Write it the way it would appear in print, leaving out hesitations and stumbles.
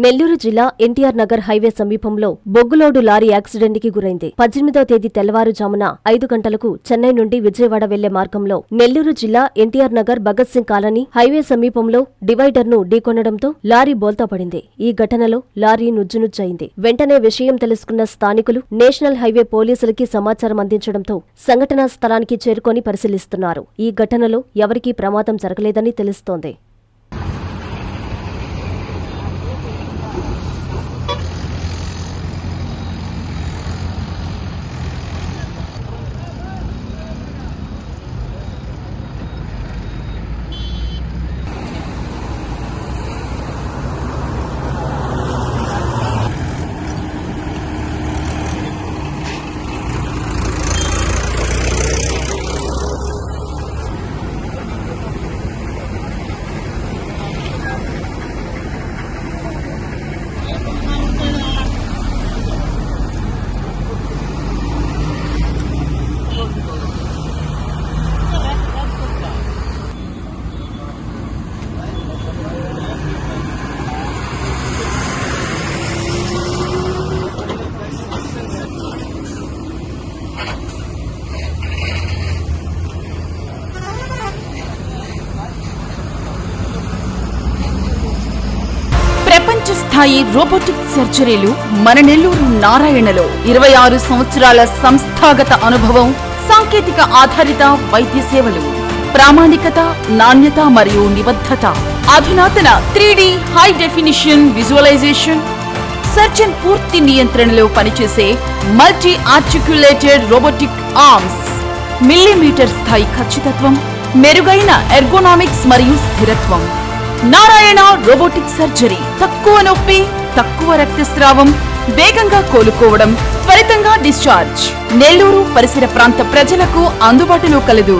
నెల్లూరు జిల్లా ఎన్టీఆర్ నగర్ హైవే సమీపంలో బొగ్గులోడు లారీ యాక్సిడెంట్కి గురైంది. 18వ తేదీ తెల్లవారుజామున 5 గంటలకు చెన్నై నుండి విజయవాడ వెళ్లే మార్గంలో నెల్లూరు జిల్లా ఎన్టీఆర్ నగర్ భగత్ సింగ్ కాలనీ హైవే సమీపంలో డివైడర్ను ఢీకొనడంతో లారీ బోల్తా పడింది. ఈ ఘటనలో లారీ నుజ్జునుజ్జయింది. వెంటనే విషయం తెలుసుకున్న స్థానికులు నేషనల్ హైవే పోలీసులకి సమాచారం అందించడంతో సంఘటనా స్థలానికి చేరుకొని పరిశీలిస్తున్నారు. ఈ ఘటనలో ఎవరికీ ప్రమాదం జరగలేదని తెలుస్తోంది. ప్రపంచ స్థాయి రోబోటిక్ సర్జరీలు మన నెల్లూరు నారాయణలో 26 సంవత్సరాల సంస్థాగత అనుభవం, సాంకేతిక ఆధారిత వైద్య సేవలు, ప్రామాణికత, నాణ్యత మరియు నిబద్ధత, అధునాతన 3D high definition visualisation, surgeon పూర్తి నియంత్రణలో పనిచేసే multi articulated robotic arms, millimetre స్థాయి ఖచ్చితత్వం, మెరుగైన ఎర్గోనామిక్స్ మరియు స్థిరత్వం. Narayana robotic surgery. తక్కువ నొప్పి, తక్కువ రక్తస్రావం, వేగంగా కోలుకోవడం, త్వరితంగా డిశ్చార్జ్. నెల్లూరు పరిసర ప్రాంత ప్రజలకు అందుబాటులో కలదు.